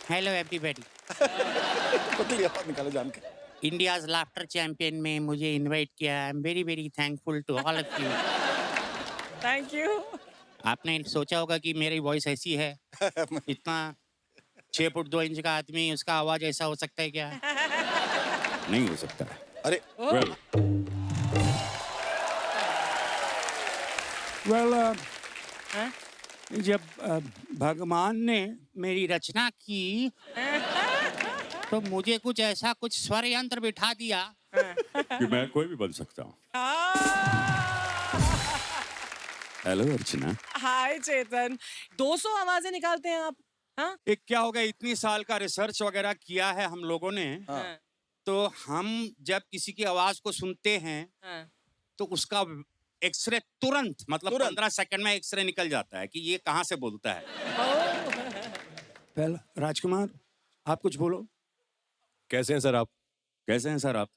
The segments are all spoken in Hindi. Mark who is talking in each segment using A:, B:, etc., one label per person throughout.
A: Hello everybody.
B: पतली आवाज निकालो जान के।
A: इंडियाज लाफ्टर चैंपियन में मुझे इनवाइट किया। I am very very thankful to all of you.
C: Thank you.
A: आपने सोचा होगा कि मेरी वॉइस ऐसी है, इतना 6 फुट 2 इंच का आदमी, उसका आवाज ऐसा हो सकता है क्या? नहीं हो सकता है।
B: अरे
A: वेल
C: हाँ?
A: जब भगवान ने मेरी रचना की तो मुझे कुछ ऐसा कुछ स्वर यंत्र बिठा दिया कि मैं कोई भी बन सकता हूँ। हेलो अर्चना।
C: हाय चेतन, 200 आवाजें निकालते हैं आप? हाँ?
A: एक क्या हो गया, इतनी साल का रिसर्च वगैरह किया है हम लोगों ने,
C: हाँ,
A: तो हम जब किसी की आवाज को सुनते हैं
C: हाँ।
A: तो उसका एक्सरे तुरंत, मतलब
B: तुरंत?
A: 15 सेकंड में एक्सरे निकल जाता है कि ये कहाँ से बोलता है। पहले राजकुमार, आप कुछ बोलो।
D: कैसे हैं सर आप?
A: कैसे हैं सर आप?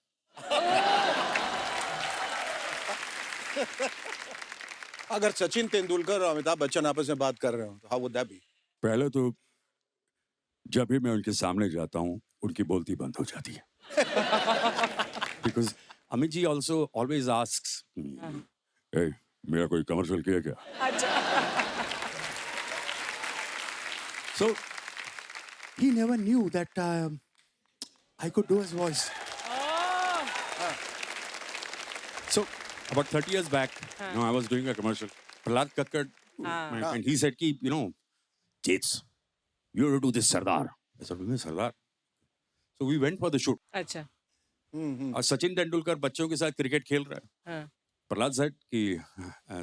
B: अगर सचिन तेंदुलकर और अमिताभ बच्चन आपस में बात कर रहे हो तो हाउ वुड दैट बी?
A: पहले तो जब भी मैं उनके सामने जाता हूँ उनकी बोलती बंद हो जाती है। Because Amit ji also always asks, मेरा कोई कमर्शियल किया क्या?
C: अच्छा।
A: So he never knew that I could do his voice. So about 30 years back, I was doing a commercial. Prahlad Kakkad, my friend, he said, "Ki, Jets, you have to do this Sardar." I said, Sardar? So we went for the shoot.
C: अच्छा।
A: और सचिन तेंदुलकर बच्चों के साथ क्रिकेट खेल रहा है।
C: हाँ,
A: प्रहलाद said कि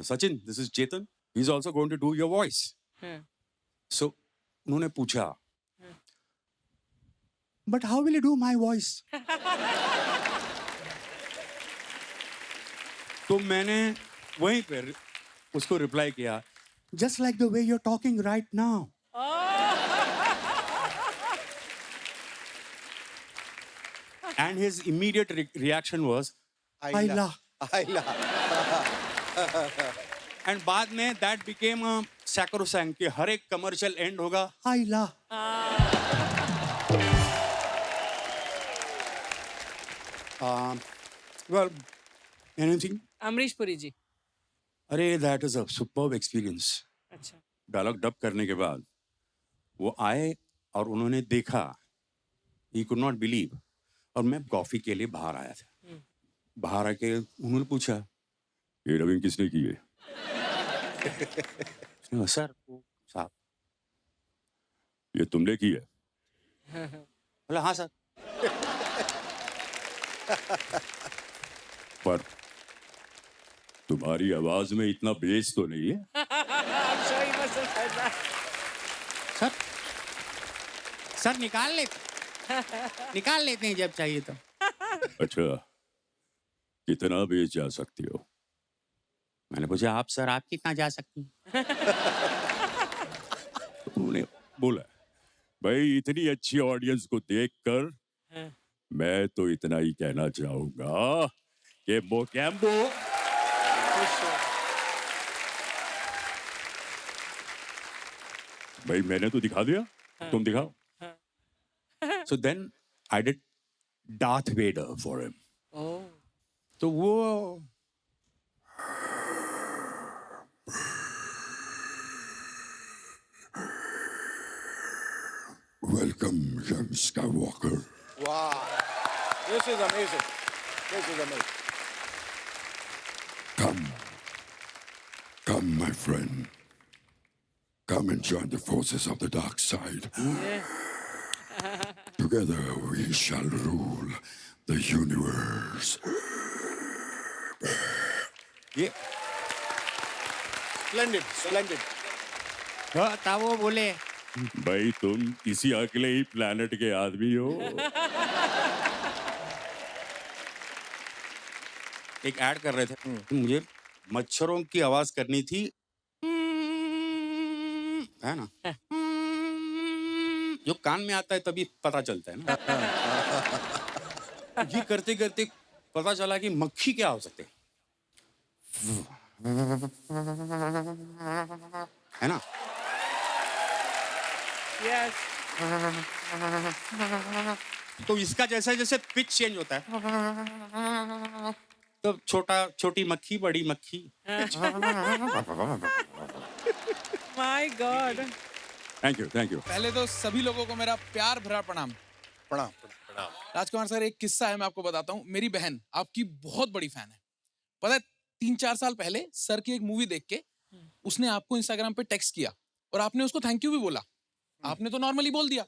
A: Sachin, this is Chetan. He's also going to do your voice.
C: हाँ,
A: So उन्होंने पूछा, But how will you do my voice? तो मैंने वहीं पर उसको रिप्लाई किया, Just like the way you're talking right now. And his immediate reaction was, Ayla.
B: Ayla.
A: And बाद में that became a sacrosanct कि हर एक कमर्शियल एंड होगा Ayla. Well, anything?
C: Amrish Puri ji.
A: अरे that is a superb experience.
C: अच्छा।
A: डायलॉग डब करने के बाद वो आए और उन्होंने देखा, he could not believe. और मैं कॉफी के लिए बाहर आया था। बाहर आके उन्होंने पूछा, ये डबिंग किसने की है? उसने कहा, सर वो साहब। ये तुमने की है? बोला हाँ सर। पर तुम्हारी आवाज में इतना बेस तो नहीं है?
C: I'm sure he must have said that.
A: Sir sir निकाल लेते हैं जब चाहिए तो। अच्छा, कितना बेच जा सकती हो? मैंने पूछा आप सर, आप कितना जा सकती हैं? तो उन्होंने बोला, भाई इतनी अच्छी ऑडियंस को देखकर मैं तो इतना ही कहना चाहूंगा कि मोकैम्बो भाई मैंने तो दिखा दिया, तुम दिखाओ। So then I did Darth Vader for him.
C: Oh.
A: तो वो Welcome, young Skywalker.
B: Wow. This is amazing. This is amazing.
E: Come, my friend. Come and join the forces of the dark side. Together we shall rule the universe.
A: ये
B: Splendid, splendid.
A: तब वो बोले, भाई तुम किसी अगले ही प्लेनेट के आदमी हो। एक ऐड कर रहे थे, मुझे मच्छरों की आवाज करनी थी, है ना, जो कान में आता है तभी पता चलता है ना। ये करते करते पता चला कि मक्खी क्या हो सकते है ना।
C: Yes.
A: तो इसका जैसे जैसे पिच चेंज होता है, तो छोटी मक्खी, बड़ी मक्खी।
C: My God.
A: Thank you.
F: पहले तो सभी लोगों को मेरा प्यार भरा प्रणाम।
B: प्रणाम।
F: राजकुमार सर, एक किस्सा है, मैं आपको बताता हूँ। मेरी बहन आपकी बहुत बड़ी फैन है। पता है, 3-4 साल पहले सर की एक मूवी देख के उसने आपको इंस्टाग्राम पे टेक्स्ट किया और आपने उसको थैंक यू भी बोला। आपने तो नॉर्मली बोल दिया,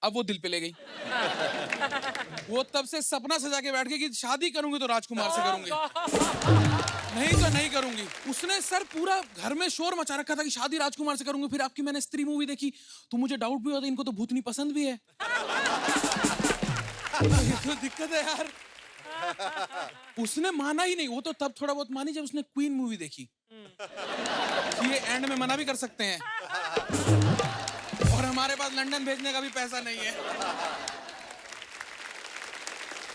F: अब वो दिल पे ले गई। वो तब से सपना सजा के बैठ गई कि शादी करूंगी तो राजकुमार से करूंगी, नहीं तो नहीं करूंगी। उसने सर पूरा घर में शोर मचा रखा था कि शादी राजकुमार से करूंगी। फिर आपकी मैंने स्त्री मूवी देखी तो मुझे डाउट भी हुआ था, इनको तो भूतनी पसंद भी है। ये तो दिक्कत है यार। उसने माना ही नहीं। वो तो तब थोड़ा बहुत मानी जब उसने क्वीन मूवी देखी। ये एंड में मना भी कर सकते हैं, और हमारे पास लंदन भेजने का भी पैसा नहीं है।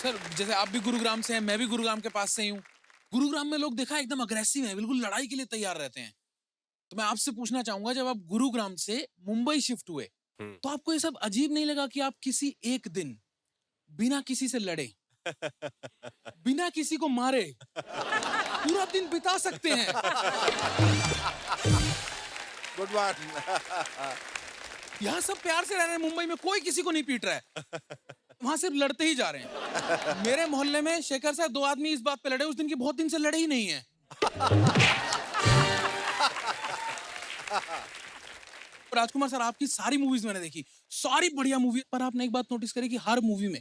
F: सर, जैसे आप भी गुरुग्राम से हैं, मैं भी गुरुग्राम के पास से ही हूँ। गुरुग्राम में लोग देखा एकदम अग्रेसिव हैं, बिल्कुल लड़ाई के लिए तैयार रहते हैं। तो मैं आपसे पूछना चाहूंगा, जब आप गुरुग्राम से मुंबई शिफ्ट हुए तो आपको ये सब अजीब नहीं लगा कि आप किसी एक दिन बिना किसी से लड़े, बिना किसी को मारे पूरा दिन बिता सकते हैं?
B: गुड बात।
F: यहाँ सब प्यार से रह रहे हैं, मुंबई में कोई किसी को नहीं पीट रहा है, वहां सिर्फ लड़ते ही जा रहे हैं। मेरे मोहल्ले में शेखर साहब 2 आदमी इस बात पे लड़े, उस दिन की बहुत दिन से लड़े ही नहीं है। राजकुमार सर, आपकी सारी मूवीज मैंने देखी, सारी बढ़िया मूवी, पर आपने एक बात नोटिस करी कि हर मूवी में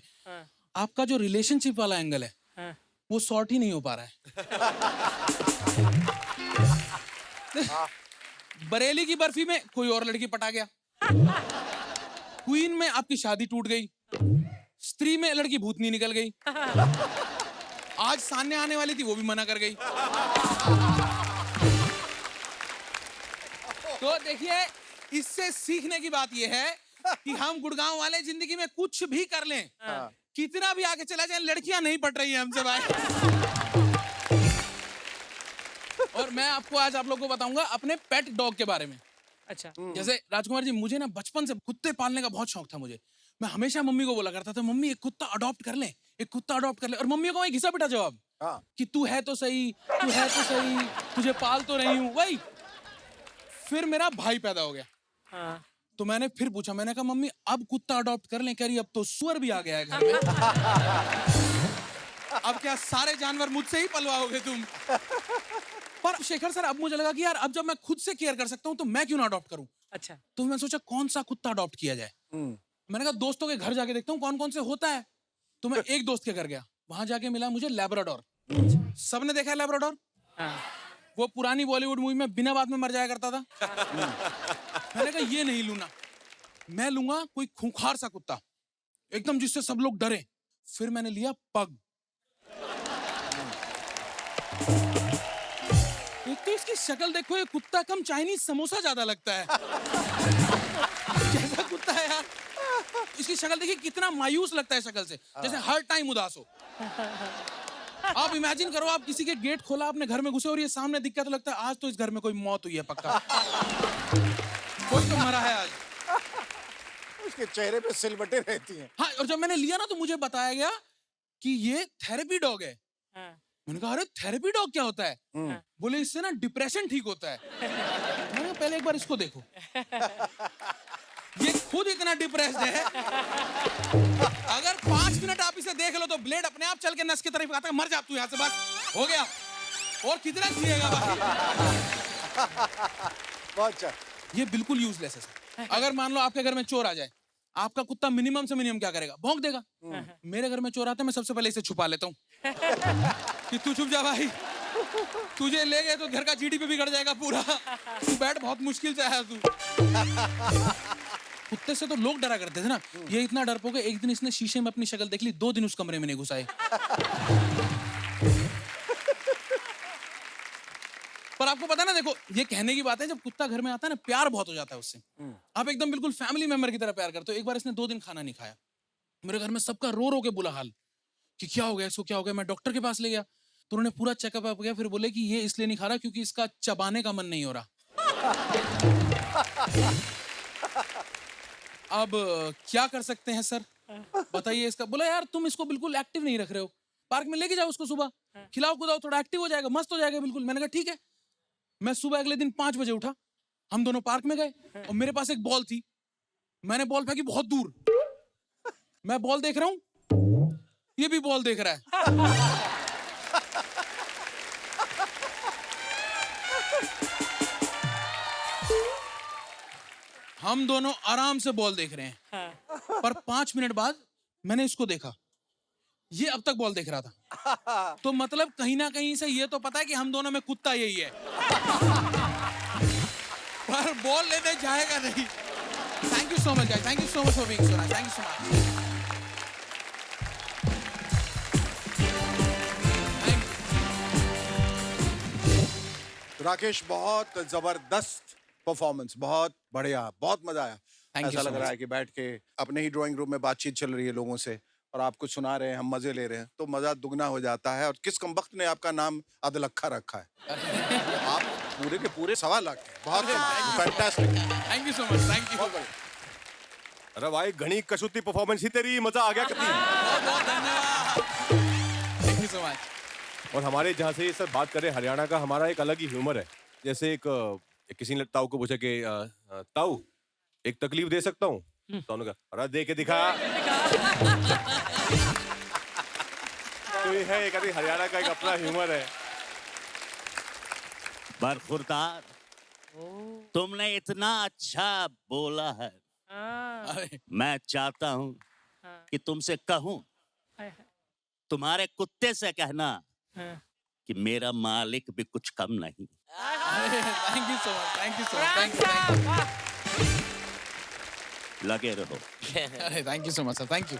F: आपका जो रिलेशनशिप वाला एंगल है वो सॉर्ट ही नहीं हो पा रहा है। बरेली की बर्फी में कोई और लड़की पटा गया, क्वीन में आपकी शादी टूट गई, स्त्री में लड़की भूतनी निकल गई, आज सामने आने वाली थी वो भी मना कर गई। तो देखिए, इससे सीखने की बात यह है कि हम गुड़गांव वाले जिंदगी में कुछ भी कर लें, कितना भी आगे चला जाए, लड़कियां नहीं पट रही हैं हमसे भाई। और मैं आपको आज आप लोगों को बताऊंगा अपने पेट डॉग के बारे में।
C: अच्छा।
F: जैसे राजकुमार जी, मुझे ना बचपन से कुत्ते पालने का बहुत शौक था मुझे। मैं हमेशा मम्मी को बोला करता था, मम्मी एक कुत्ता अडॉप्ट कर ले, एक कुत्ता अडॉप्ट कर ले। और मम्मी को वही घिसा पिटा जवाब कि तू है तो सही, तू है तो सही, तुझे पाल तो रही हूँ वही। फिर मेरा भाई पैदा हो गया, तो मैंने फिर पूछा, मैंने कहा मम्मी अब कुत्ता अडॉप्ट कर लें? कह रही अब तो सुअर भी आ गया है घर में। अब क्या सारे जानवर मुझसे ही पलवाओगे तुम? पर शेखर सर, अब मुझे लगा कि यार अब जब मैं खुद से केयर कर सकता हूँ तो मैं क्यों ना अडॉप्ट करूं।
C: अच्छा।
F: तो मैं सोचा कौन सा कुत्ता अडॉप्ट किया जाए। मैंने कहा दोस्तों के घर जाके देखता हूँ कौन कौन से होता है। तो मैं एक दोस्त के घर गया, वहां जाके मिला मुझे लैब्राडोर। सबने देखा है लैब्राडोर? वो पुरानी बॉलीवुड मूवी में बिना बात में मर जाया करता था। मैंने कहा ये नहीं लूंगा, मैं लूंगा कोई खूंखार सा कुत्ता, एकदम जिससे सब लोग डरे। फिर मैंने लिया पग। एक तो इसकी शक्ल देखो, ये कुत्ता कम चाइनीज समोसा ज्यादा लगता है। कैसा कुत्ता है यार। इसकी शक्ल देखिए कितना मायूस लगता है शक्ल से, जैसे हर टाइम उदास हो। आप इमेजिन करो, आप किसी के गेट खोला, अपने घर में घुसे और ये सामने दिख गया तो लगता है आज तो इस घर में कोई मौत हुई है पक्का। कोई तो मरा है आज।
B: उसके चेहरे पे सिलवटें रहती हैं।
F: हाँ, और जब मैंने लिया ना तो मुझे बताया गया कि ये थेरेपी डॉग है। मैंने कहा अरे थेरेपी डॉग क्या होता है? बोले इससे ना डिप्रेशन ठीक होता है। मैंने कहा पहले एक बार इसको देखो, ये खुद इतना डिप्रेस्ड है, अगर 5 मिनट आप इसे देख लो तो ब्लेड अपने आप चल के नस की तरफ आता है, मर जा तू यहाँ से, बस हो गया। और कितना जिएगा भाई।
B: बहुत अच्छा।
F: ये बिल्कुल यूजलेस है सर। अगर मान लो आपके घर में चोर आ जाए, आपका कुत्ता मिनिमम से मिनिमम क्या करेगा? भौंक देगा। मेरे घर में चोर आता है, मैं सबसे पहले इसे छुपा लेता हूँ कि तू छुप जा भाई, तुझे ले गए तो घर का जीडीपी बिगड़ जाएगा पूरा, तू बैठ, बहुत मुश्किल से आया तू। कुत्ते से तो लोग डरा करते थे ना, ये इतना डरपोक है। एक दिन इसने शीशे में अपनी शक्ल देख ली, 2 दिन उस कमरे में नहीं घुसाए। पर आपको पता ना, देखो ये कहने की बात है, जब कुत्ता घर में आता है ना, प्यार बहुत हो जाता है उससे। आप एकदम बिल्कुल फैमिली मेंबर की तरह प्यार करते हो। एक बार इसने 2 दिन खाना नहीं खाया, मेरे घर में सबका रो रो के बुरा हाल कि क्या हो गया इसको, क्या हो गया। मैं डॉक्टर के पास ले गया तो उन्होंने पूरा चेकअप अप किया, फिर बोले कि ये इसलिए नहीं खा रहा क्योंकि इसका चबाने का मन नहीं हो रहा। अब क्या कर सकते हैं सर, बताइए इसका। बोला यार तुम इसको बिल्कुल एक्टिव नहीं रख रहे हो, पार्क में लेके जाओ उसको, सुबह खिलाओ कुदाओ, थोड़ा एक्टिव हो जाएगा, मस्त हो जाएगा बिल्कुल। मैंने कहा ठीक है। मैं सुबह अगले दिन 5 बजे उठा, हम दोनों पार्क में गए और मेरे पास एक बॉल थी। मैंने बॉल फेंकी बहुत दूर। मैं बॉल देख रहा हूं, ये भी बॉल देख रहा है। हम दोनों आराम से बॉल देख रहे हैं। पर 5 मिनट बाद मैंने इसको देखा, ये अब तक बॉल देख रहा था। तो मतलब कहीं ना कहीं से ये तो पता है कि हम दोनों में कुत्ता यही है। पर बॉल लेने जाएगा नहीं। Thank you so much guys, thank you so much for being so nice, thank you so much.
B: Rakesh, बहुत जबरदस्त परफॉर्मेंस, बहुत बढ़िया, बहुत मजा आया।
F: Thank you
B: ऐसा
F: so
B: लग रहा
F: much.
B: है कि बैठ के अपने ही ड्राइंग रूम में बातचीत चल रही है लोगों से और आप कुछ सुना रहे हैं, हम मजे ले रहे हैं, तो मजा दुगना हो जाता है। और किस कमबख्त ने आपका नाम अदलखा रखा है? आप पूरे के पूरे 1.25 लाख हैं। बहुत fantastic.
F: Thank you so much, thank you.
D: अरे भाई घनी कसूती परफॉर्मेंस ही तेरी, मजा आ गया कितनी।
F: बहुत धन्यवाद, थैंक यू सो मच।
D: और हमारे जहाँ से ये सब बात करें, हरियाणा का हमारा एक अलग ही ह्यूमर है। जैसे एक किसी ने ताऊ को पूछा कि ताऊ एक तकलीफ दे सकता हूँ? तो उन्होंने कहा अरे दे के दिखा। तो ये है एक हरियाणा का एक अपना ह्यूमर है।
G: बरखुरदार, तुमने इतना अच्छा बोला है,
F: अरे
G: मैं चाहता हूं कि तुमसे कहूं, तुम्हारे कुत्ते से कहना कि मेरा मालिक भी कुछ कम नहीं।
F: Thank you so much, thank you so much, thank you.
G: लगे रहो।
F: अरे thank you so much sir, thank you.